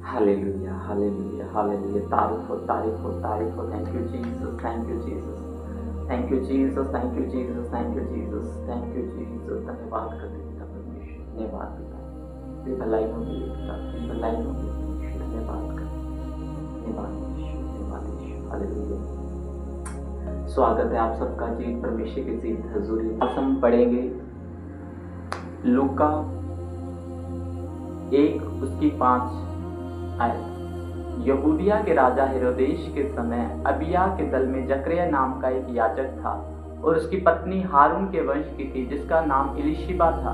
Hallelujah, hallelujah, hallelujah. तारीफ हो, तारीफ हो, तारीफ हो। Thank you Jesus, thank you Jesus, thank you Jesus, thank you Jesus, thank you Jesus, thank you Jesus. धन्यवाद करते पिता परमेश्वर, धन्यवाद पिता। तेरी भलाई होगी पिता, तेरी भलाई होगी परमेश्वर, धन्यवाद कर, धन्यवाद ईश्वर, धन्यवाद ईश्वर। हालेलुया। स्वागत है आप सबका जी परमेश्वर की जीवित हजूरी में। आज हम पढ़ेंगे लूका 1 उसकी 5 आयत। यहूदिया के राजा हेरोदेश के समय अबिया के दल में जकरिया नाम का एक याजक था और उसकी पत्नी हारून के वंश की थी जिसका नाम इलिशिबा था।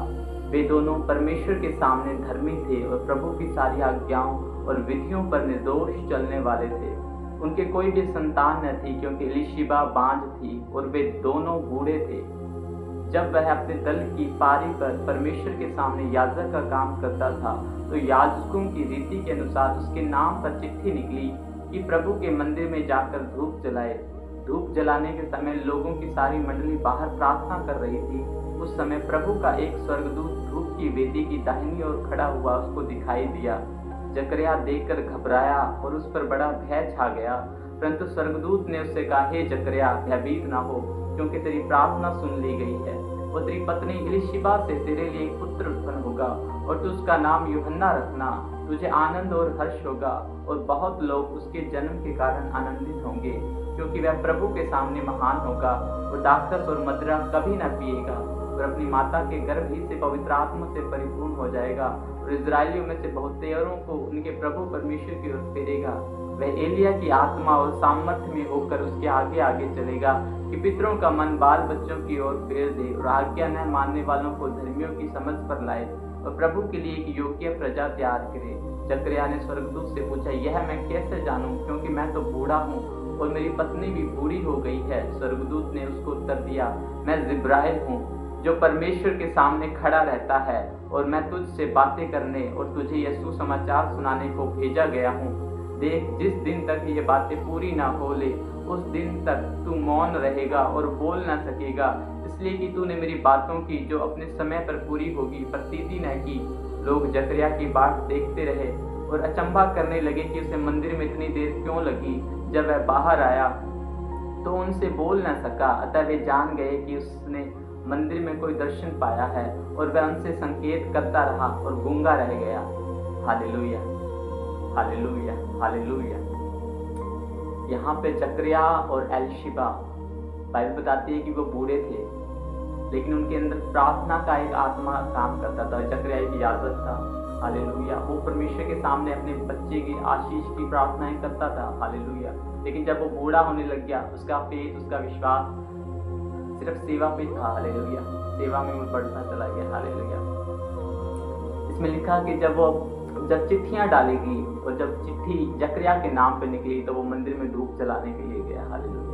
वे दोनों परमेश्वर के सामने धर्मी थे और प्रभु की सारी आज्ञाओं और विधियों पर निर्दोष चलने वाले थे। उनके कोई भी संतान न थी क्योंकि इलिशिबा बांझ थी और वे दोनों बूढ़े थे। जब वह अपने दल की पारी पर परमेश्वर के सामने याजक का काम करता था तो याजकों की रीति के अनुसार उसके नाम पर चिट्ठी निकली कि प्रभु के मंदिर में जाकर धूप जलाए। धूप जलाने के समय लोगों की सारी मंडली बाहर प्रार्थना कर रही थी। उस समय प्रभु का एक स्वर्गदूत धूप की वेदी की दाहिनी ओर खड़ा हुआ उसको दिखाई दिया। जकरिया देखकर घबराया और उस पर बड़ा भय छा गया, परंतु स्वर्गदूत ने उससे कहा, हे जकरिया, भयभीत न हो, क्योंकि तेरी प्रार्थना सुन ली गई है और तेरी पत्नी इलिशिबा से तेरे लिए एक पुत्र उत्पन्न होगा और तू उसका नाम यूहन्ना रखना। तुझे आनंद और हर्ष होगा और बहुत लोग उसके जन्म के कारण आनंदित होंगे, क्योंकि वह प्रभु के सामने महान होगा। वो दाखरस और मदिरा कभी न पिएगा और अपनी माता के गर्भ ही से पवित्र आत्मा से परिपूर्ण हो जाएगा और इजरायलियों में से बहुतेरों को उनके प्रभु परमेश्वर की ओर फेरेगा। वह एलिया की आत्मा और सामर्थ्य में होकर उसके आगे आगे चलेगा कि पितरों का मन बाल बच्चों की ओर फेर दे और आज्ञा न मानने वालों को धर्मियों की समझ पर लाए और प्रभु के लिए एक योग्य प्रजा तैयार करे। जकरिया ने स्वर्गदूत से पूछा, यह मैं कैसे जानूं, क्योंकि मैं तो बूढ़ा हूँ और मेरी पत्नी भी बूढ़ी हो गई है। स्वर्गदूत ने उसको उत्तर दिया, मैं जिब्राइल हूँ जो परमेश्वर के सामने खड़ा रहता है और मैं तुझसे बातें करने और तुझे यह सुसमाचार सुनाने को भेजा गया हूँ। देख, जिस दिन तक ये बातें पूरी ना हो ले उस दिन तक तू मौन रहेगा और बोल ना सकेगा, इसलिए कि तूने मेरी बातों की जो अपने समय पर पूरी होगी प्रतीति न की। लोग जकरिया की बाट देखते रहे और अचंभा करने लगे कि उसे मंदिर में इतनी देर क्यों लगी। जब वह बाहर आया तो उनसे बोल न सका, अतः वे जान गए कि उसने मंदिर में कोई दर्शन पाया है और वह उनसे संकेत करता रहा और गूंगा रह गया। Hallelujah, hallelujah, hallelujah. यहाँ पे जकरिया और एलिशिबा, बाइबल बताती है कि वो बूढ़े थे लेकिन उनके अंदर प्रार्थना का एक आत्मा काम करता था। जकरिया एक याजक था, हालेलुया। वो परमेश्वर के सामने अपने बच्चे की आशीष की प्रार्थनाएं करता था, हालेलुया। लेकिन जब वो बूढ़ा होने लग गया उसका फेथ, उसका विश्वास सिर्फ सेवा पे था, हालेलुया। सेवा में वो बढ़ता चला गया, हालेलुया। इसमें लिखा कि जब चिट्ठियां डालेगी और जब चिट्ठी जकरिया के नाम पे निकली तो वो मंदिर में धूप जलाने के लिए गया, हालेलुया।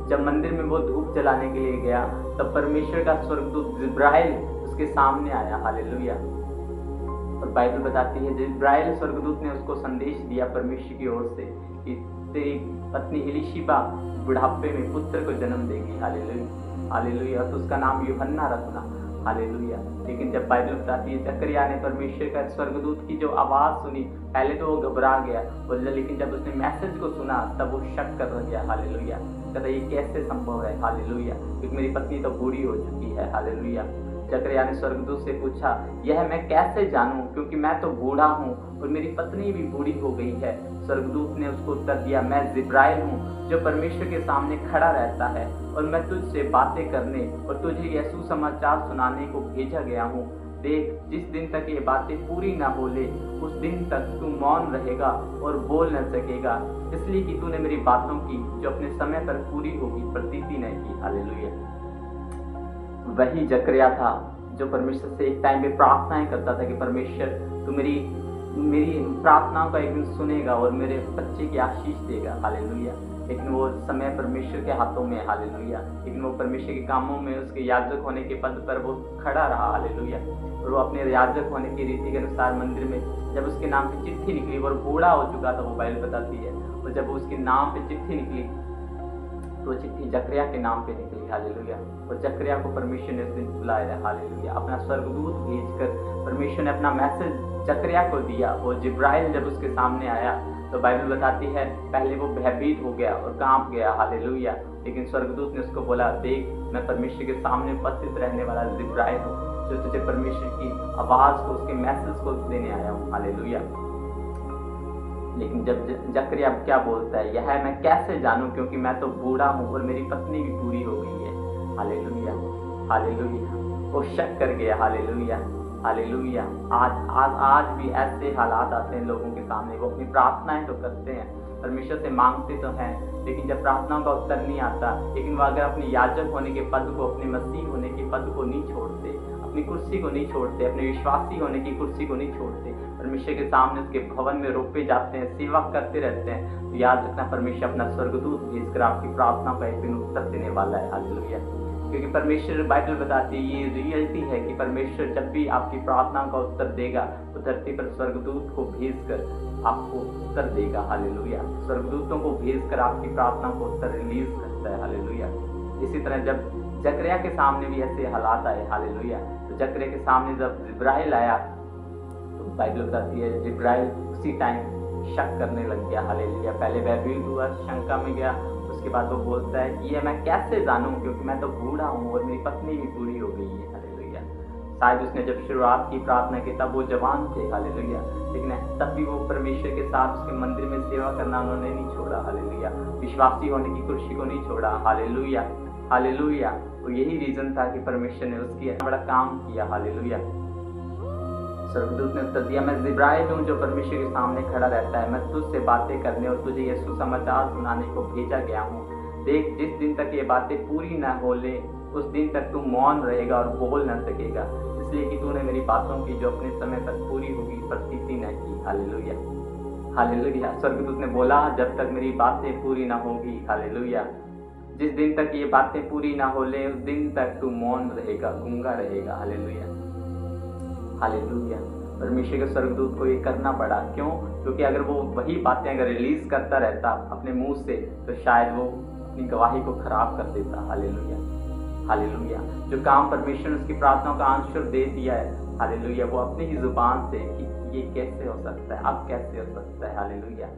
जब मंदिर में वो धूप जलाने के लिए गया तब परमेश्वर का स्वर्गदूत जिब्राइल उसके सामने आया, हालेलुया। और बाइबल बताती है जिब्राइल स्वर्गदूत ने उसको संदेश दिया परमेश्वर की ओर से कि तेरी पत्नी इलिशिबा बुढ़ापे में पुत्र को जन्म देगी, हालेलुया, हालेलुया। तो उसका नाम यूहन्ना रखना, हालेलुया। लेकिन जब बाइबल बताती है जकरिया ने परमेश्वर का स्वर्गदूत की जो आवाज सुनी, पहले तो वो घबरा गया और लेकिन जब उसने मैसेज को सुना तब वो शक कर गया, हालेलुया। कहता ये कैसे संभव है, हालेलुया, क्योंकि मेरी पत्नी तो बूढ़ी हो चुकी है, हालेलुया। जकरिया ने स्वर्गदूत से पूछा, यह मैं कैसे जानूं, क्योंकि मैं तो बूढ़ा हूँ और मेरी पत्नी भी बूढ़ी हो गई है। स्वर्गदूत ने उसको उत्तर दिया, मैं जिब्राइल हूँ जो परमेश्वर के सामने खड़ा रहता है और मैं तुझसे बातें करने और तुझे यह सुसमाचार सुनाने को भेजा गया हूँ। देख, जिस दिन तक ये बातें पूरी न हो ले उस दिन तक तू मौन रहेगा और बोल न सकेगा, इसलिए कि तूने मेरी बातों की जो अपने समय पर पूरी होगी प्रतीति न की, हालेलुया। वही जकरिया था जो परमेश्वर से एक टाइम पे प्रार्थनाएं करता था कि परमेश्वर तू मेरी प्रार्थनाओं का एक दिन सुनेगा और मेरे बच्चे की आशीष देगा, हालेलुया। लेकिन वो समय परमेश्वर के हाथों में, हालेलुया। लेकिन वो परमेश्वर के कामों में उसके याजक होने के पद पर वो खड़ा रहा, हालेलुया। और वो अपने याजक होने की रीति के अनुसार मंदिर में जब उसके नाम पे चिट्ठी निकली, वो बूढ़ा हो चुका था, वो बाइबल बताती है। और जब उसके नाम पे चिट्ठी निकली तो चिट्ठी जकरिया के नाम पे निकली, हालेलुया। और जकरिया को परमेश्वर ने उस दिन बुलाया, हालेलुया। अपना स्वर्गदूत भेजकर परमेश्वर ने अपना मैसेज जकरिया को दिया। वो जिब्राइल जब उसके सामने आया तो बाइबल बताती है पहले वो भयभीत हो गया और कांप गया, हालेलुया। लेकिन स्वर्गदूत ने उसको बोला, देख मैं परमेश्वर के सामने उपस्थित रहने वाला जिब्राइल हूँ, जो तुझे परमेश्वर की आवाज को, उसके मैसेज को देने आया हूँ, हालेलुया। लेकिन जब जकरिया क्या बोलता है, यह मैं कैसे जानूं क्योंकि मैं तो बूढ़ा हूँ और मेरी पत्नी भी पूरी हो गई है, हालेलुया हालेलुया। वो शक कर गया, हालेलुया हालेलुया। आज भी ऐसे हालात आते हैं लोगों के सामने, वो अपनी प्रार्थनाएं तो करते हैं, परमेश्वर से मांगते तो हैं, लेकिन जब प्रार्थनाओं का उत्तर नहीं आता, लेकिन वो अगर अपने याजक होने के पद को, अपने मसीह होने के पद को नहीं छोड़ते, अपनी कुर्सी को नहीं छोड़ते, अपने विश्वासी होने की कुर्सी को नहीं छोड़ते, परमेश्वर के सामने उसके भवन में रोपे जाते हैं, सेवा करते रहते हैं, तो याद रखना परमेश्वर अपना स्वर्गदूत भेजकर आपकी प्रार्थना का एक दिन उत्तर देने वाला है, हालेलुया। क्योंकि परमेश्वर, बाइबल बताती है, ये रियलिटी है कि परमेश्वर जब भी आपकी प्रार्थना का उत्तर देगा तो धरती पर स्वर्गदूत को भेजकर आपको उत्तर देगा, हालेलुया। स्वर्गदूतों को भेजकर आपकी प्रार्थना को उत्तर रिलीज करता है, हालेलुया। इसी तरह जब जकरिया के सामने भी ऐसे हालात आए, हालेलुया, तो जकरिया के सामने जब जिब्राइल आया तो बाइबल बताती है जिब्राइल उसी टाइम शक करने लग गया, हालेलुया। पहले भयभीत हुआ, शंका में गया, उसके बाद वो बोलता है कि ये मैं कैसे जानूं क्योंकि मैं तो बूढ़ा हूँ और मेरी पत्नी भी पूरी हो गई है, हालेलुया। शायद उसने जब शुरुआत की प्रार्थना की तब वो जवान थे, हालेलुया, लेकिन तब भी वो परमेश्वर के साथ उसके मंदिर में सेवा करना उन्होंने नहीं छोड़ा, हालेलुया। विश्वासी होने की कुर्सी को नहीं छोड़ा, हालेलुया हालेलुया। तो यही रीजन था कि परमेश्वर ने उसकी बड़ा काम किया, हालेलुया। स्वर्गदूत ने उत्तर दिया, मैं जिब्राइल हूँ जो परमेश्वर के सामने खड़ा रहता है, मैं तुझसे बातें करने और तुझे यीशु समाचार सुनाने को भेजा गया हूँ। देख, जिस दिन तक ये बातें पूरी न हो ले उस दिन तक तू मौन रहेगा और बोल न सकेगा, इसलिए कि तूने मेरी बातों की जो अपने समय तक पूरी होगी प्रतीति न की, हालेलुया हालेलुया। स्वर्गदूत ने बोला, जब तक मेरी बातें पूरी न होगी, हालेलुया, जिस दिन तक ये बातें पूरी ना हो ले उस दिन तक तू मौन रहेगा, गूंगा रहेगा, हालेलुया हालेलुया। परमेश्वर के स्वर्गदूत को ये करना पड़ा, क्यों? क्योंकि अगर वो वही बातें अगर रिलीज करता रहता अपने मुंह से तो शायद वो अपनी गवाही को खराब कर देता, हालेलुया हालेलुया। जो काम परमेश्वर ने उसकी प्रार्थनाओं का आंसर दे दिया है, हालेलुया, वो अपनी ही जुबान से कि ये कैसे हो सकता है, अब कैसे हो सकता है, हालेलुया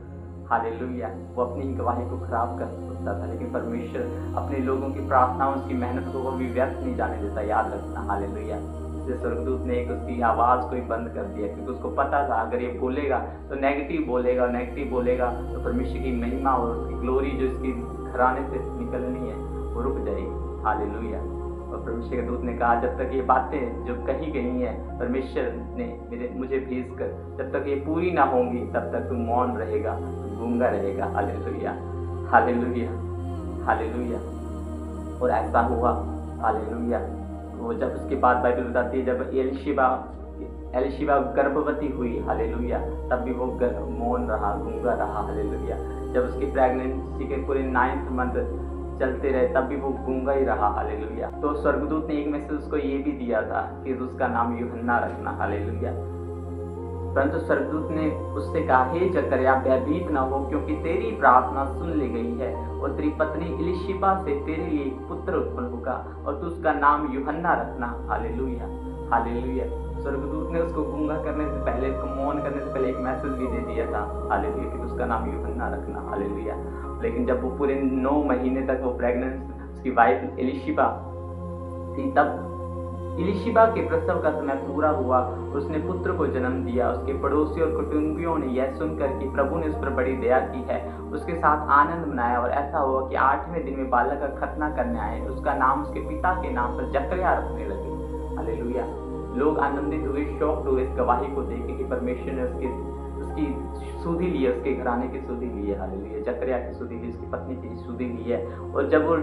हालेलुया, वो अपनी ही गवाही को खराब कर सकता था, लेकिन परमेश्वर अपने लोगों की प्रार्थनाओं, उसकी मेहनत को भी व्यर्थ नहीं जाने देता, याद रखना, हालेलुया। इसलिए स्वर्गदूत ने एक उसकी आवाज को ही बंद कर दिया, क्योंकि उसको पता था अगर ये बोलेगा तो नेगेटिव बोलेगा, और नेगेटिव बोलेगा तो परमेश्वर की महिमा और उसकी ग्लोरी जो इसकी घराने से निकलनी है वो रुक जाएगी, हालेलुया। और परमेश्वर के दूत ने कहा, जब तक ये बातें जो कही गई हैं परमेश्वर ने मुझे भेज कर, जब तक ये पूरी ना होंगी तब तक तू मौन रहेगा, गूंगा रहेगा, हालेलुया हालेलुया हालेलुया। और ऐसा हुआ, हालेलुया। वो जब उसके बाद बाइबल बताती है जब एलिशिबा गर्भवती हुई, हालेलुया, तब भी वो मौन रहा, गूंगा रहा, हालेलुया। जब उसकी प्रेगनेंसी के पूरे 9th मंथ चलते रहे तब भी वो गूंगा ही रहा, हालेलुया। तो स्वर्गदूत ने एक मैसेज उसको ये भी दिया था कि उसका नाम यूहन्ना रखना, हालेलुया। परंतु स्वर्गदूत ने उससे कहा, हे जकरिया, भयभीत न हो, क्योंकि तेरी प्रार्थना सुन ली गई है और तेरी पत्नी एलिशिबा से तेरे लिए एक पुत्र उत्पन्न होगा और तू उसका नाम यूहन्ना रखना, हालेलुया हालेलुया। स्वर्गदूत ने उसको गूंगा करने से पहले, उसको मौन करने से पहले एक मैसेज भी दे दिया था, हालेलुया, कि उसका नाम यूहन्ना रखना, हालेलुया। लेकिन जब वो पूरे 9 महीने तक वो प्रेग्नेंट, उसकी वाइफ एलिशिबा थी, तब एलिशिबा के प्रसव का समय पूरा हुआ, उसने पुत्र को जन्म दिया। उसके पड़ोसी और कुटुंबियों ने यह सुनकर कि प्रभु ने उस पर बड़ी दया की है, उसके साथ आनंद मनाया। और ऐसा हुआ कि 8वें दिन में बालक का खतना करने आए, उसका नाम उसके पिता के नाम पर जकरिया रखने लगे, हालेलुया। लोग आनंदित हुए, शौक हुए इस गवाही को देख कि परमेश्वर ने उसकी सुधि ली है, उसके घराने की सुधि ली है, हालेलुया। जकरिया की सुधि ली, उसकी पत्नी की सुधि ली है। और जब वो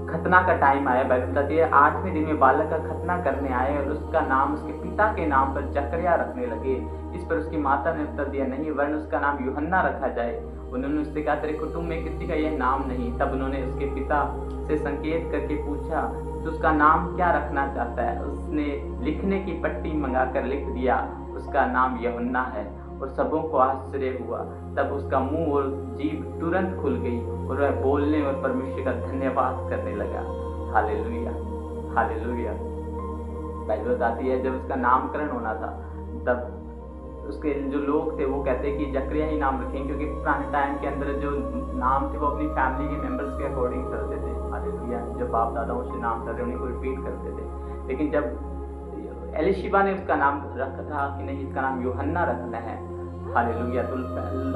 खतना का टाइम आया, बाइबल बताती है 8वें दिन में बालक का खतना करने आए और उसका नाम उसके पिता के नाम पर जकरिया रखने लगे। इस पर उसकी माता ने उत्तर दिया, नहीं, वरन उसका नाम यूहन्ना रखा जाए। उन्होंने उससे कहा, तेरे कुटुंब में किसी का यह नाम नहीं। तब उन्होंने उसके पिता से संकेत करके पूछा, तो उसका नाम क्या रखना चाहता है? उसने लिखने की पट्टी मंगाकर लिख दिया, उसका नाम यूहन्ना है। और सबों को आश्चर्य हुआ। तब उसका मुंह और जीभ तुरंत खुल गई और वह बोलने और परमेश्वर का धन्यवाद करने लगा, हालेलुया हालेलुया। बाइबल बताती है जब उसका नामकरण होना था, तब उसके जो लोग थे वो कहते कि जकरिया ही नाम रखें, क्योंकि पुराने टाइम के अंदर जो नाम थे वो अपनी फैमिली के मेंबर्स के अकॉर्डिंग करते थे। हालेलुया, जब बाप दादाओं से नाम कर रहे उन्हीं को रिपीट करते थे। लेकिन जब एलिशिबा ने उसका नाम रखा कि नहीं, इसका नाम यूहन्ना रखना है, हालेलुया, तो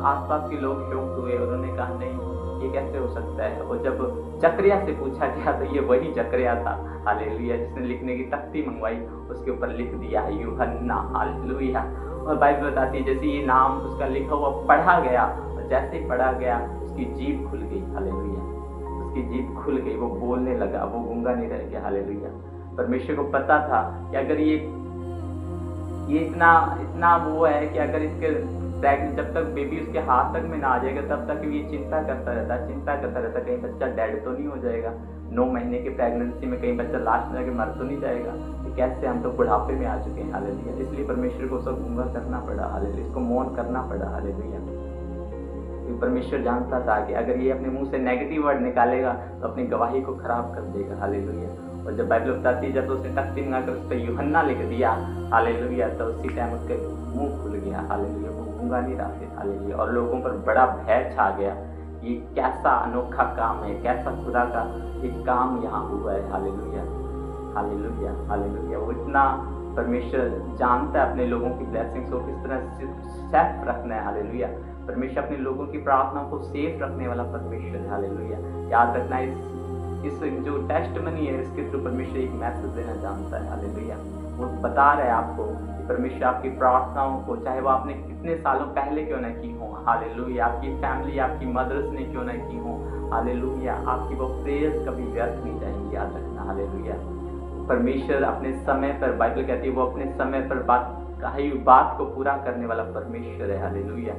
आसपास के लोग शौक हुए, उन्होंने कहा नहीं ये कैसे हो सकता है। और जब जकरिया से पूछा गया तो ये वही जकरिया था, हालेलुया, जिसने लिखने की तख्ती मंगवाई, उसके ऊपर लिख दिया है यूहन्ना, हालेलुया। और बाइबल बताती है जैसे ये नाम उसका लिखा हुआ पढ़ा गया, और जैसे ही पढ़ा गया उसकी जीभ खुल गई, हालेलुया, उसकी जीभ खुल गई, वो बोलने लगा, वो गूंगा नहीं रह गया, हालेलुया। परमेश्वर को पता था कि अगर ये इतना वो है कि अगर इसके जब तक बेबी उसके हाथ तक में ना आ जाएगा तब तक ये चिंता करता रहता कहीं बच्चा डेड तो नहीं हो जाएगा। 9 महीने की प्रेगनेंसी में कहीं बच्चा लास्ट में जाके मर तो नहीं जाएगा, कि कैसे हम तो बुढ़ापे में आ चुके हैं, हालेलुया। इसलिए परमेश्वर को सब गूंगा करना पड़ा, हालेलुया, इसको मौन करना पड़ा, हालेलुया। परमेश्वर जानता था कि अगर ये अपने मुंह से नेगेटिव वर्ड निकालेगा तो अपनी गवाही को खराब कर देगा, हालेलुया। और जब बाइबल बताती है जब उसने तख्ती मंगाकर उस पर यूहन्ना लिख दिया, हालेलुया, तो उसी टाइम उसके मुंह खुल गया, हालेलुया, वो गूंगा नहीं रहा था, हालेलुया। और लोगों पर बड़ा भय छा गया, ये कैसा अनोखा काम है, कैसा खुदा का एक काम यहाँ हुआ है, हालेलुया, हालेलुया, हालेलुया। वो इतना परमेश्वर जानता है अपने लोगों की ब्लेसिंग्स को किस तरह सेफ रखना है, हालेलुया। परमेश्वर अपने लोगों की प्रार्थनाओं को सेफ रखने वाला परमेश्वर है, हालेलुया। याद रखना इस जो टेस्टमनी है इसके थ्रू परमेश्वर एक मैसेज देना जानता है, हालेलुया। वो बता रहे हैं आपको कि परमेश्वर आपकी प्रार्थनाओं को, चाहे वो आपने कितने सालों पहले क्यों ना की हो, हालेलुया, आपकी फैमिली, आपकी मदर्स ने क्यों ना की हो, हालेलुया, आपकी वो प्रेयर्स कभी व्यर्थ नहीं जाएंगी, याद रखना, हालेलुया। परमेश्वर अपने समय पर, बाइबल कहती है वो अपने समय पर कही बात को पूरा करने वाला परमेश्वर है, हालेलुया,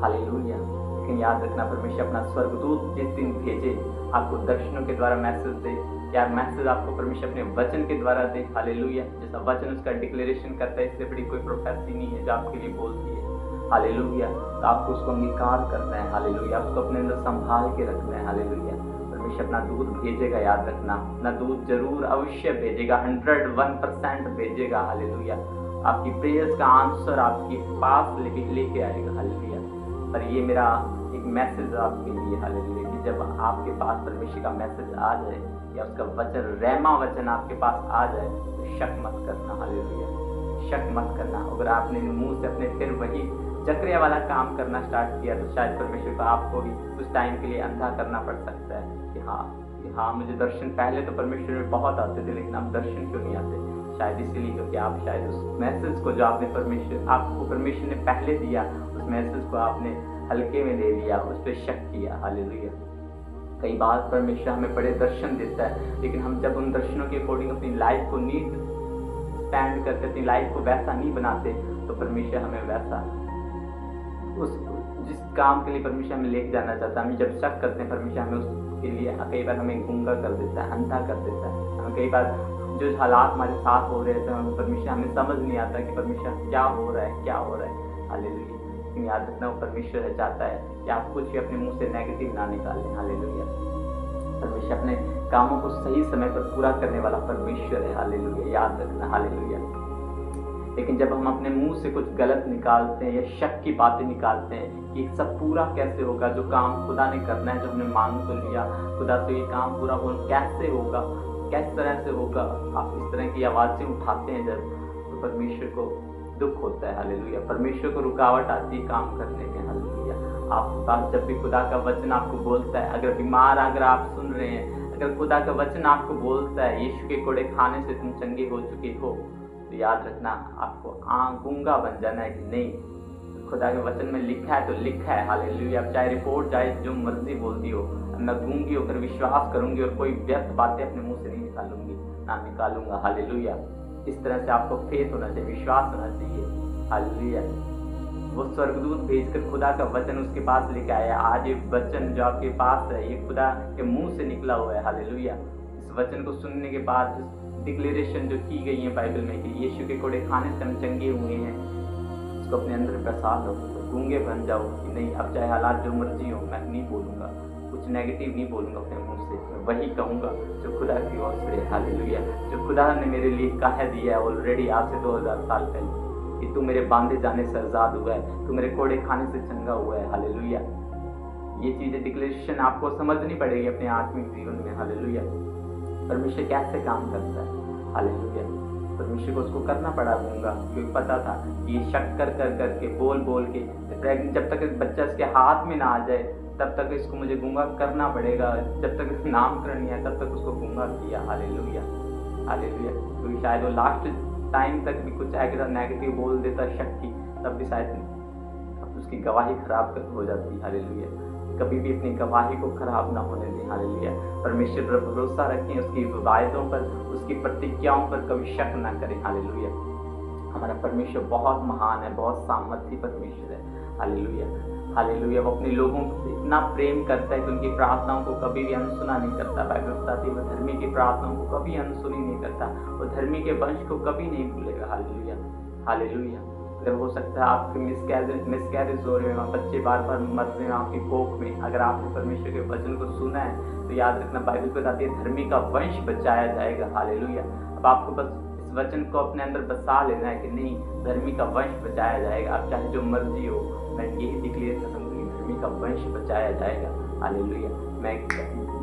हालेलुया। लेकिन याद रखना परमेश्वर अपना स्वर्गदूत जिस दिन भेजे आपको दर्शनों के द्वारा मैसेज दे, या मैसेज आपको परमेश्वर अपने वचन के द्वारा दे, हालेलुया, जैसा वचन उसका डिक्लेरेशन करता है, इससे बड़ी कोई प्रोफेसी नहीं है जो आपके लिए बोलती है, हालेलुया। तो आपको उसको अंगीकार करना है, हालेलुया, उसको अपने अंदर संभाल के रखना है, हालेलुया। परमेश्वर अपना दूध भेजेगा, याद रखना, अपना दूध जरूर अवश्य भेजेगा, 101% भेजेगा, हालेलुया। आपकी प्रेयर्स का आंसर आपके पास लेके आएगा, हालेलुया। पर ये मेरा एक मैसेज आपके लिए, हालेलुया, कि जब आपके पास परमेश्वर का मैसेज आ जाए या उसका वचन, रहमा वचन आपके पास आ जाए तो शक मत करना, हालेलुया, शक मत करना। अगर आपने मुंह से अपने फिर वही जकरिया वाला काम करना स्टार्ट किया तो शायद परमेश्वर को आपको भी कुछ टाइम के लिए अंधा करना पड़ सकता है कि हाँ मुझे दर्शन, पहले तो परमेश्वर में बहुत आते थे लेकिन अब दर्शन क्यों नहीं आते। शायद इसीलिए क्योंकि आप शायद उस मैसेज को जो आपको परमेश्वर ने पहले दिया, उस मैसेज को आपने हल्के में ले लिया, उस पर शक किया, हालेलुया। कई बार परमेश्वर हमें बड़े दर्शन देता है लेकिन हम जब उन दर्शनों के अकॉर्डिंग अपनी लाइफ को नीट स्टैंड करते, अपनी लाइफ को वैसा नहीं बनाते तो परमेश्वर हमें वैसा उस जिस काम के लिए परमेश्वर हमें लेके जाना चाहता है, हम जब शक करते हैं परमेश्वर हमें उसके लिए कई बार हमें गूंगा कर देता है, अंधा कर देता है। हमें कई बार जो हालात हमारे साथ हो रहे थे परमेश्वर हमें समझ नहीं आता कि परमेश्वर क्या हो रहा है, हालेलुया। लेकिन याद रखना वो परमेश्वर चाहता है कि आप कुछ भी अपने मुंह से नेगेटिव ना निकालें, हालेलुया। परमेश्वर अपने कामों को सही समय पर पूरा करने वाला परमेश्वर है, हालेलुया, याद रखना, हालेलुया। लेकिन जब हम अपने मुंह से कुछ गलत निकालते हैं या शक की बातें निकालते हैं कि सब पूरा कैसे होगा, जो काम खुदा ने करना है, जो हमने मांग तो लिया खुदा तो ये काम पूरा हो कैसे होगा, किस तरह से होगा, आप इस तरह की आवाज़ें उठाते हैं जब, तो परमेश्वर को दुख होता है, हालेलुया। परमेश्वर को रुकावट आती है काम करने में, हालेलुया। आपके पास जब भी खुदा का वचन आपको बोलता है, अगर बीमार अगर आप सुन रहे हैं, अगर खुदा का वचन आपको बोलता है यीशु के कोड़े खाने से तुम चंगे हो चुके हो, तो याद रखना आपको गूंगा बन जाना है कि नहीं, खुदा के वचन में लिखा है तो लिखा है, हालेलुया। अब चाहे रिपोर्ट चाहे जो मर्जी बोलती हो, मैं गूंगी होकर विश्वास करूंगी और कोई व्यर्थ बातें अपने मुंह से नहीं निकालूंगा, हालेलुया। इस तरह से आपको फेथ होना चाहिए, विश्वास होना चाहिए, हालेलुया। वो स्वर्गदूत भेजकर खुदा का वचन उसके पास लेके आया। आज ये वचन जो आपके पास है ये खुदा के मुंह से निकला हुआ है, हालेलुया। इस वचन को सुनने के बाद डिक्लेरेशन जो की गई है बाइबल में कि यीशु के कोड़े खाने से हम चंगे हुए हैं, इसको अपने अंदर बसा लो, तो गूंगे बन जाओ कि नहीं अब चाहे हालात जो मर्जी हो मैं नहीं बोलूँगा, कुछ नेगेटिव नहीं बोलूँगा अपने मुंह से, मैं वही कहूँगा जो खुदा की ओर से, हालेलुया, जो खुदा ने मेरे लिए कह दिया है ऑलरेडी आज से 2000 साल पहले। कि तू मेरे बांधे जाने से आजाद हुआ है, तू मेरे कोड़े खाने से चंगा हुआ है। हालेलुया। ये चीजें डिक्लेरेशन आपको समझनी पड़ेगी अपने आत्मिक जीवन में। हालेलुया। परमेश्वर कैसे काम करता है। हालेलुया। परमेश्वर को उसको करना पड़ा गूंगा, क्योंकि पता था कि ये शक कर करके बोल बोल के जब तक बच्चा इसके हाथ में ना आ जाए तब तक इसको मुझे गूंगा करना पड़ेगा। जब तक इसका नामकरण नहीं है तब तक उसको गूंगा किया। हालेलुया। हालेलुया। क्योंकि शायद वो लास्ट टाइम तक भी कुछ अगर नेगेटिव बोल देता शक की, तब भी शायद उसकी गवाही खराब हो जाती। हालेलुया। कभी भी अपनी गवाही को खराब ना होने दें। हालेलुया। परमेश्वर पर भरोसा रखें, उसकी वायदों पर, उसकी प्रतिज्ञाओं पर कभी शक ना करें। हालेलुया। हमारा परमेश्वर बहुत महान है, बहुत सामर्थी परमेश्वर है। हालेलुया। हालेलुया। वो अपने लोगों से इतना प्रेम करता है कि उनकी प्रार्थनाओं को कभी भी अनसुना नहीं करता। बाइबल बताती है वो धर्मी की प्रार्थनाओं को कभी अनसुनी नहीं करता, वो धर्मी के वंश को कभी नहीं भूलेगा। हालेलुया। हालेलुया। अगर हो सकता है आपके मिसकैरेज हो रहे हैं, बच्चे बार बार मर रहे हैं आपकी कोख में, अगर आपने परमेश्वर के वचन को सुना है तो याद रखना बाइबल बताती है धर्मी का वंश बचाया जाएगा। हालेलुया। अब आपको बस इस वचन को अपने अंदर बसा लेना है कि नहीं, धर्मी का वंश बचाया जाएगा। आप चाहे जो मर्जी हो, मैं यही डिक्लेयर करूँगी, धर्मी का वंश बचाया जाएगा। हालेलुया।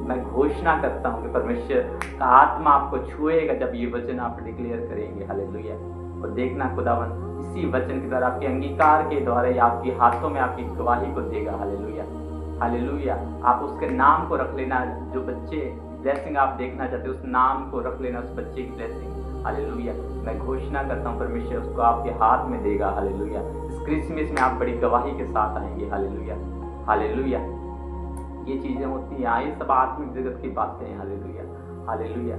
मैं घोषणा करता हूँ कि परमेश्वर का आत्मा आपको छुएगा जब ये वचन आप डिक्लेयर करेंगे। हालेलुया। और देखना खुदावन इसी वचन के द्वारा, आपके अंगीकार के द्वारा या आपके हाथों में आपकी गवाही को देगा। हालेलुया। हालेलुया। आप उसके नाम को रख लेना, जो बच्चे ब्लेसिंग आप देखना चाहते हो उस नाम को रख लेना, उस बच्चे की ब्लेसिंग। हालेलुया। मैं घोषणा करता हूँ परमेश्वर उसको आपके हाथ में देगा। हालेलुया। इस क्रिसमस में आप बड़ी गवाही के साथ आएंगे। हालेलुया। हालेलुया। ये चीजें होती हैं, ये सब आत्मिक जगत की बातें हैं। हालेलुया। हालेलुया।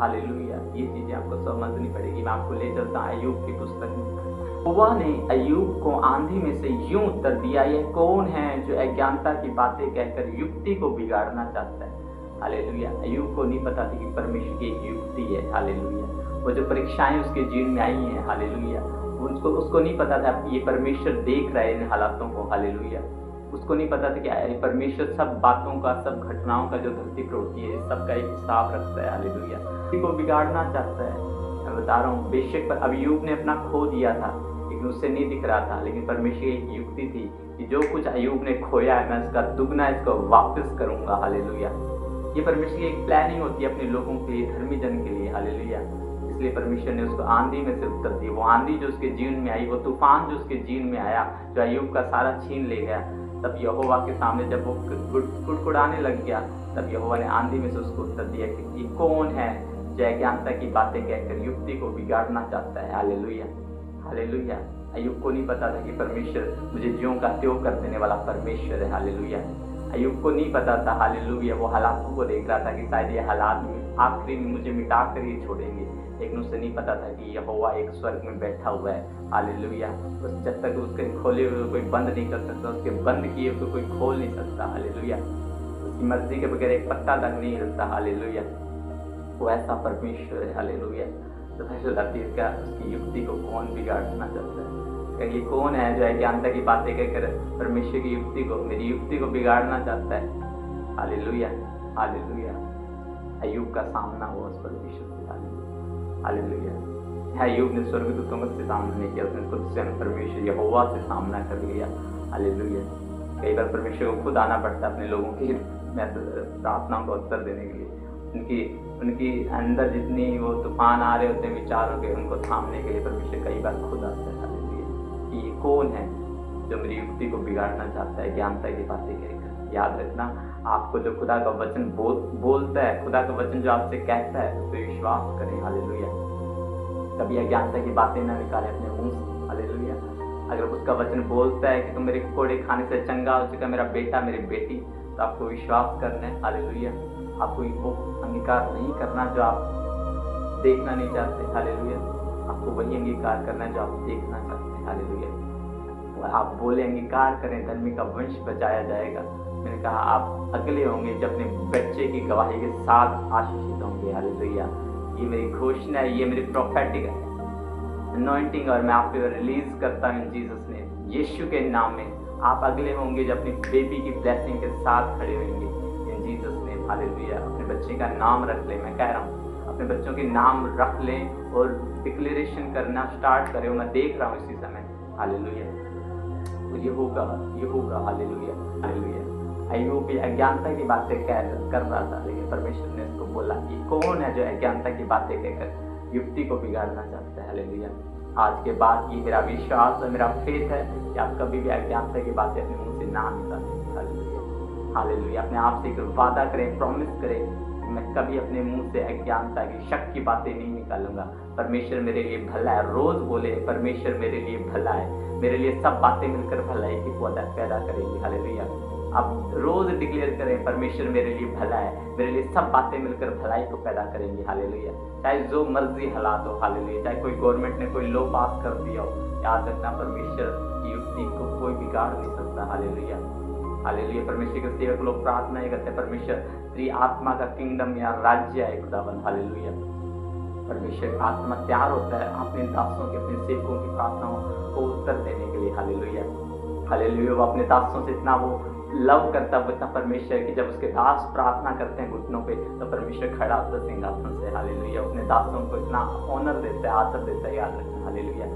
हालेलुया। ये चीजें आपको समझनी पड़ेगी। मैं आपको ले चलता हूँ अय्यूब की पुस्तक में। यहोवा ने अय्यूब को आंधी में से यूं उत्तर दिया, यह कौन है जो अज्ञानता की बातें कहकर युक्ति को बिगाड़ना चाहता है। हालेलुया। अय्यूब को नहीं पता थी कि परमेश्वर की एक युक्ति है। हालेलुया। वो जो परीक्षाएं उसके जीवन में आई हैं, हालेलुया, उसको नहीं पता था कि ये परमेश्वर देख रहा है इन हालातों को। हालेलुया। उसको नहीं पता था कि परमेश्वर सब बातों का, सब घटनाओं का जो धरती पर होती है सबका एक हिसाब रखता है। हालेलुया। किसी को बिगाड़ना चाहता है। मैं बता रहा हूँ, बेशक पर अय्यूब ने अपना खो दिया था लेकिन उससे नहीं दिख रहा था, लेकिन परमेश्वर की एक युक्ति थी कि जो कुछ अय्यूब ने खोया है मैं उसका दुगना इसको वापस करूंगा। हालेलुया। ये परमेश्वर की एक प्लानिंग होती है अपने लोगों के लिए, धर्मी जन के लिए। हालेलुया। इसलिए परमेश्वर ने उसको आंधी में से उत्तर दी। वो आंधी जो उसके जीवन में आई, वो तूफान जो उसके जीवन में आया, जो अय्यूब का सारा छीन ले गया, तब यहोवा के सामने जब वो कुड़कुड़ाने लग गया, तब यहोवा ने आंधी में से उसको उत्तर दिया कि ये कौन है जो अज्ञानता की बातें कहकर युक्ति को बिगाड़ना चाहता है। हालेलुया। हालेलुया। अय्यूब को नहीं पता था कि परमेश्वर मुझे ज्यों का त्यों कर देने वाला परमेश्वर है। हालेलुया। अय्यूब को नहीं पता था, हालेलुया, वो हालातों को देख रहा था कि शायद ये हालात में आखिरी में मुझे मिटा कर ये छोड़ेंगे, लेकिन उसे नहीं पता था कि यहोवा एक स्वर्ग में बैठा हुआ है। हालेलुया। उस जब तक उसके खोले हुए कोई बंद नहीं कर सकता, उसके बंद किए हुए कोई खोल नहीं सकता। हालेलुया। उसकी मर्जी के बगैर एक पत्ता तक नहीं हिलता। हालेलुया। वो ऐसा परमेश्वर है। हालेलुया। तो का उसकी युक्ति को कौन बिगाड़ना चाहता है? ये कौन है जो अज्ञानता की बातें कहकर परमेश्वर की युक्ति को, मेरी युक्ति को बिगाड़ना चाहता है? हालेलुया। हालेलुया। अय्यूब का सामना हुआ उस परमेश्वर से। हालेलुया। अय्यूब ने स्वर्गदूतों से सामना नहीं किया, उसने खुद से परमेश्वर यहोवा से सामना कर लिया। हालेलुया। कई बार परमेश्वर को खुद आना पड़ता है अपने लोगों की प्रार्थनाओं का उत्तर देने के लिए। उनकी अंदर जितनी वो तूफान आ रहे होते हैं विचारों के, उनको थामने के लिए परमेश्वर कई बार खुद आता है। हालेलुया। कि ये कौन है जो मेरी युक्ति को बिगाड़ना चाहता है, ज्ञानता की बातें कहकर। याद रखना, आपको जो खुदा का वचन बोलता है, खुदा का वचन जो आपसे कहता है, उस पर विश्वास करें। हालेलुया। कभी अज्ञानता की बातें ना निकालें अपने मुंह से। हालेलुया। अगर उसका वचन बोलता है कि तुम मेरे कोड़े खाने से चंगा हो चुका, मेरा बेटा मेरी बेटी, तो आपको विश्वास करना है। हालेलुया। आपको वो अंगीकार नहीं करना जो आप देखना नहीं चाहते। हालेलुया। आपको वही अंगीकार करना है जो आप देखना चाहते हैं। हालेलुया। आप बोले अंगीकार करें, धर्मी का वंश बचाया जाएगा। मैंने कहा आप अगले होंगे जब अपने बच्चे की गवाही के साथ आशीषित होंगे। हालेलुया। ये मेरी घोषणा है, ये मेरी प्रोफेटिक अनॉइंटिंग, और मैं आप पे रिलीज करता हूँ इन जीसस ने, यीशु के नाम में। आप अगले होंगे जो अपनी बेबी की ब्लेसिंग के साथ खड़े होंगे इन जीसस ने। हालेलुया। अपने बच्चे का नाम रख ले। मैं कह रहा हूँ अपने बच्चों के नाम रख लें और डिक्लेरेशन करना स्टार्ट करें। मैं देख रहा हूँ इसी समय, हालेलुया, ये होगा, ये होगा, हालेलुया, हालेलुया। अय्यूब भी अज्ञानता की बातें कर रहा था, लेकिन परमेश्वर ने उसको बोला कि कौन है जो अज्ञानता की बातें कहकर युक्ति को बिगाड़ना चाहता है। हालेलुया। आज के बाद ये मेरा विश्वास है, मेरा फेथ है कि आप कभी भी अज्ञानता की बातें अपने मुंह से ना निकालेंगे। Hallelujah, hallelujah. अपने आप से एक वादा करें, प्रॉमिस करें, मैं कभी अपने मुंह से अज्ञानता की, शक की बातें नहीं निकालूंगा। परमेश्वर मेरे लिए भला है। रोज बोले, परमेश्वर मेरे लिए भला है, मेरे लिए सब बातें मिलकर भलाई की पैदा करेंगी। हालेलुया। आप रोज डिक्लेयर करें, परमेश्वर मेरे लिए भला है, मेरे लिए सब बातें मिलकर भलाई को पैदा करेंगी। हालेलुया। चाहे जो मर्जी हालात हो, हालेलुया, चाहे कोई गवर्नमेंट ने कोई लॉ पास कर दिया हो, याद रखना परमेश्वर की युक्ति को कोई बिगाड़ नहीं सकता। Hallelujah, hallelujah. परमेश्वर के सेवक लोग प्रार्थना ही करते हैं, परमेश्वर तेरी आत्मा का किंगडम या राज्य है खुदावन। हालेलुया। परमेश्वर आत्मा तैयार होता है अपने दासों के, अपने सेवकों की प्रार्थनाओं को उत्तर देने के लिए। Hallelujah, hallelujah. वो अपने दासों से इतना वो लव करता है इतना परमेश्वर की, जब उसके दास प्रार्थना करते हैं घुटनों पे तो परमेश्वर खड़ा होता है सिंहासन से। हालेलुया। अपने दासों को इतना ऑनर देता है, आदर देता है, याद रखना। हालेलुया।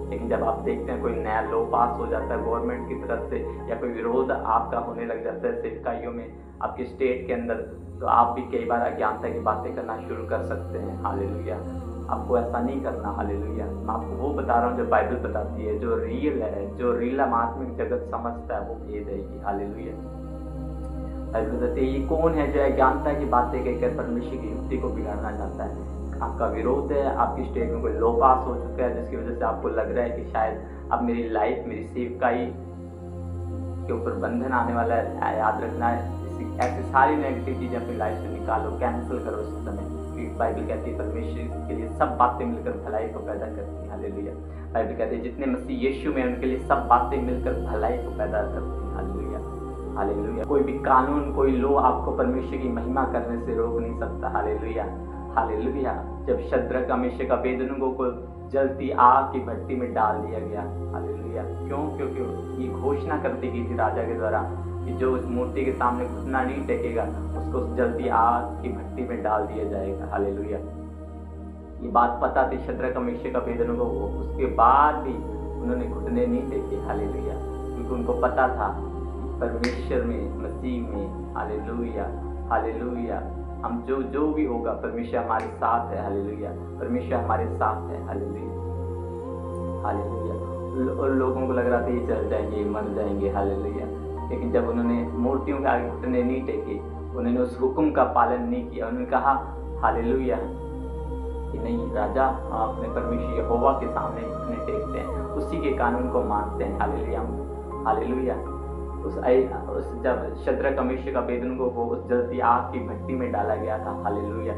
लेकिन जब आप देखते हैं कोई नया लॉ पास हो जाता है गवर्नमेंट की तरफ से, या कोई विरोध आपका होने लग जाता है सेवकाइयों में, आपके स्टेट के अंदर, तो आप भी कई बार अज्ञानता की बातें करना शुरू कर सकते हैं। हालेलुया। आपको ऐसा नहीं करना। हालेलुया। मैं आपको वो बता रहा हूँ जो बाइबल बताती है, जो रियल है, जो रियल आत्मिक जगत समझता है वो भेद है। हालेलुया। बाइबल बताती है ये कौन है जो अज्ञानता की बातें कहकर परमेश्वर की युक्ति को बिगाड़ना चाहता है। आपका विरोध है, आपकी स्टेट में कोई लॉ पास हो चुका है जिसकी वजह से आपको लग रहा है कि शायद अब मेरी लाइफ, मेरी सेवकाई के ऊपर बंधन आने वाला है। याद रखना है, ऐसी सारी नेगेटिव चीजें अपनी लाइफ से निकालो, कैंसिल करो इस समय, क्योंकि बाइबल कहती है परमेश्वर के लिए सब बातें मिलकर भलाई को पैदा करती है। हालेलुया। बाइबल कहती है जितने मसीह यीशु में उनके लिए सब बातें मिलकर भलाई को पैदा करती हैं। Hallelujah, hallelujah. कोई भी कानून, कोई लॉ आपको परमेश्वर की महिमा करने से रोक नहीं सकता। Hallelujah, hallelujah. जब शद्रक, मेशक, अबेदनगो को जलती आग की भट्टी में डाल दिया गया। हालेलुया। क्यों? क्योंकि ये घोषणा कर दी गई थी राजा के द्वारा कि जो उस मूर्ति के सामने घुटना नहीं टेकेगा उसको उस जलती आग की भट्टी में डाल दिया जाएगा। हालेलुया। ये बात पता थी शद्रक, मेशक, अबेदनगो को, उसके बाद भी उन्होंने घुटने नहीं टेके। हालेलुया। क्योंकि उनको पता था परमेश्वर में, मसीह में, हालेलुया, हालेलुया, हम जो भी होगा परमेश्वर हमारे साथ है। हालेलुया। परमेश्वर हमारे साथ है। Hallelujah, hallelujah. और लोगों को लग रहा था ये चल जाएंगे, मर जाएंगे। हालेलुया। लेकिन जब उन्होंने मूर्तियों के आगे घुटने नहीं टेके, उन्होंने उस हुक्म का पालन नहीं किया, उन्होंने कहा हालेलुया कि नहीं राजा, हम अपने परमेश्वर यहोवा के सामने घुटने टेकते हैं, उसी के कानून को मानते हैं। Hallelujah, hallelujah. उस जब शद्रक, मेशक, अबेदनगो को उस जलती आग की भट्टी में डाला गया था। Hallelujah,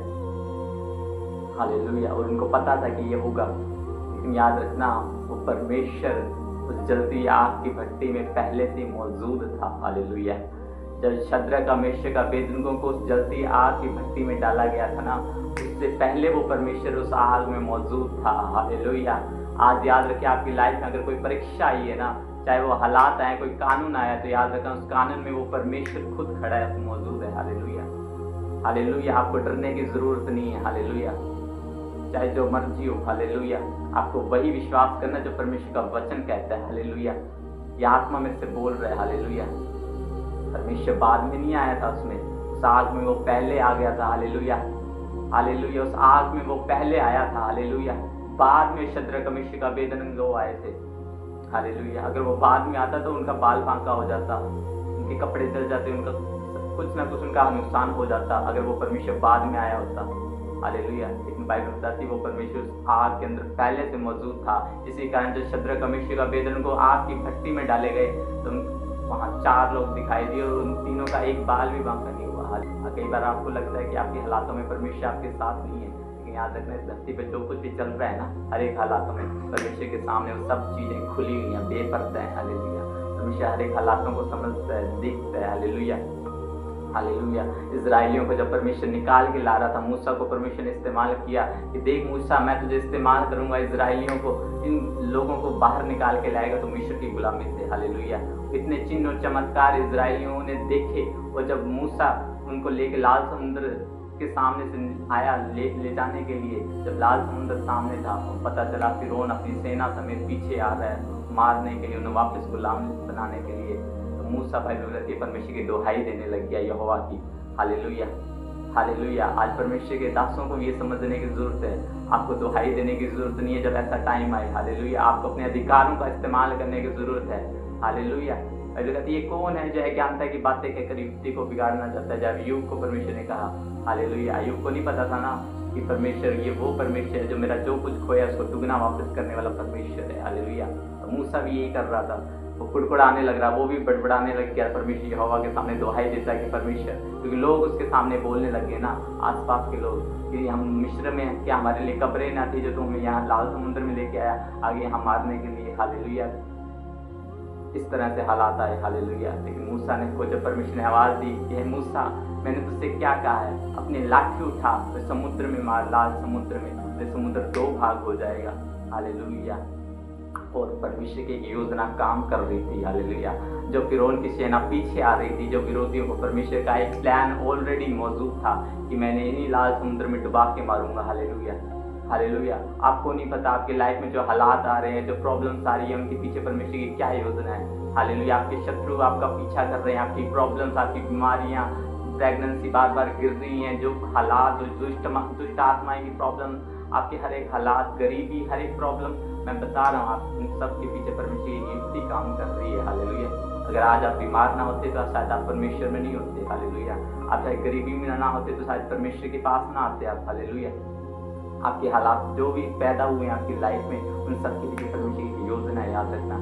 hallelujah. और उनको पता था कि ये होगा, लेकिन याद रखना वो परमेश्वर उस जलती आग की भट्टी में पहले से मौजूद था। हालेलुया। जब शद्रक, मेशक, अबेदनगो को उस जलती आग की भट्टी में डाला गया था ना, उससे पहले वो परमेश्वर उस आग में मौजूद था। हालेलुया। आज याद रखिए, आपकी लाइफ में अगर कोई परीक्षा आई है ना, चाहे वो हालात आए, कोई कानून आया, तो याद रखना उस कानून में वो परमेश्वर खुद खड़ा है, मौजूद है। Hallelujah, hallelujah. आपको डरने की जरूरत नहीं है। हालेलुया। चाहे जो मर्जी हो। हालेलुया। आपको वही विश्वास करना जो परमेश्वर का वचन कहता है। हालेलुया। यह आत्मा में से बोल रहा है। हालेलुया। परमेश्वर बाद में नहीं आया था, उसमें उस आग में वो पहले आ गया था। Hallelujah, hallelujah. उस आग में वो पहले आया था। हालेलुया। बाद में शद्रक, मेशक, अबेदनगो आए थे। हालेलुया। अगर वो बाद में आता तो उनका बाल बांका हो जाता, उनके कपड़े जल जाते, उनका कुछ ना कुछ उनका नुकसान हो जाता अगर वो परमेश्वर बाद में आया होता। हालेलुया। लेकिन बाइबल बताती है वो परमेश्वर आग के अंदर पहले से मौजूद था। इसी कारण जब शद्रक, मेशक, अबेदनगो आग की भट्टी में डाले गए तो वहाँ 4 लोग दिखाई दिए और उन तीनों का एक बाल भी बांका नहीं हुआ। कई बार आपको लगता है कि आपके हालातों में परमेश्वर आपके साथ नहीं है, लेकिन याद रखना इस धरती पे जो कुछ भी चल रहा है ना, हर एक हालातों में परमेश्वर के सामने वो सब चीजें खुली हुई हैं, बेपर्दा है। हालेलुया। परमेश्वर हर एक हालातों को समझता है, देखता है। Hallelujah, hallelujah. इजराइलियों को जब परमेश्वर निकाल के ला रहा था, मूसा को परमेश्वर ने इस्तेमाल किया कि देख मूसा, मैं तुझे इस्तेमाल करूंगा, इजराइलियों को, इन लोगों को बाहर निकाल के लाएगा तो मिस्र की गुलामी से। हालेलुया। इतने चिन्ह और चमत्कार इजराइलियों ने देखे, और जब मूसा उनको लेके लाल समुद्र के सामने से आया ले जाने के लिए, जब लाल समुद्र सामने था तो पता चला फिरौन अपनी सेना समेत पीछे आ रहा है मारने के लिए, उन्हें वापस गुलाम बनाने के लिए। तो मूसा भाई परमेश्वर की दुहाई देने लग गया यहोवा की। Hallelujah, hallelujah. आज परमेश्वर के दासों को ये समझने की जरूरत है, आपको दुहाई देने की जरूरत नहीं है जब ऐसा टाइम आए। हालेलुया। आपको अपने अधिकारों का इस्तेमाल करने की जरूरत है। हालेलुया। ये कौन है जो अज्ञानता की बातें कहकर युक्ति को बिगाड़ना चाहता है? जब अय्यूब को परमेश्वर ने कहा, हालेलुया, अय्यूब को नहीं पता था ना कि परमेश्वर ये वो परमेश्वर है जो मेरा जो कुछ खोया उसको दुगना वापस करने वाला परमेश्वर है। हालेलुया। तो मूसा भी यही कर रहा था, वो कुड़कुड़ाने लग रहा, वो भी बड़बड़ाने लग गया परमेश्वर यहोवा के सामने दुहाई देता कि परमेश्वर, क्योंकि लोग उसके सामने बोलने लगे ना, आसपास के लोग, कि हम मिस्र में क्या हमारे लिए कब्रें ना थी जो तुम यहाँ लाल समुद्र में लेके आया आगे हम मारने के लिए। हालेलुया। इस तरह से हालात आए। हालेलुया। लेकिन मूसा ने को जब परमेश्वर ने आवाज दी कि हे मूसा, मैंने तुझसे क्या कहा है, अपनी लाठी उठा तो समुद्र में मार, लाल समुद्र में, तो समुद्र दो भाग हो जाएगा। हालेलुया। और परमेश्वर की योजना काम कर रही थी। हालेलुया। जो फिरौन की सेना पीछे आ रही थी, जो विरोधियों को परमेश्वर का एक प्लान ऑलरेडी मौजूद था कि मैंने इन्हीं लाल समुद्र में डुबा के मारूंगा। Hallelujah, hallelujah. आपको नहीं पता आपकी लाइफ में जो हालात आ रहे हैं, जो प्रॉब्लम्स आ रही है, उनके पीछे परमेश्वर की क्या योजना है। हालेलुया। आपके शत्रु आपका पीछा कर रहे हैं, आपकी प्रॉब्लम्स, आपकी बीमारियां, प्रेगनेंसी बार बार गिर रही हैं, जो हालात, जो दुष्ट आत्माएं की प्रॉब्लम, आपके हर एक हालात, गरीबी, हर एक प्रॉब्लम, मैं बता रहा हूँ आप उन सब के पीछे परमेश्वर की युक्ति काम कर रही है। हालेलुया। अगर आज आप बीमार ना होते तो शायद आप परमेश्वर में नहीं होते। हालेलुया। आप चाहे गरीबी में ना होते तो शायद परमेश्वर के पास ना आते आप। हालेलुया। आपके हालात जो भी पैदा हुए हैं आपकी लाइफ में, उन सब के पीछे परमेश्वर की योजना है, याद रखना।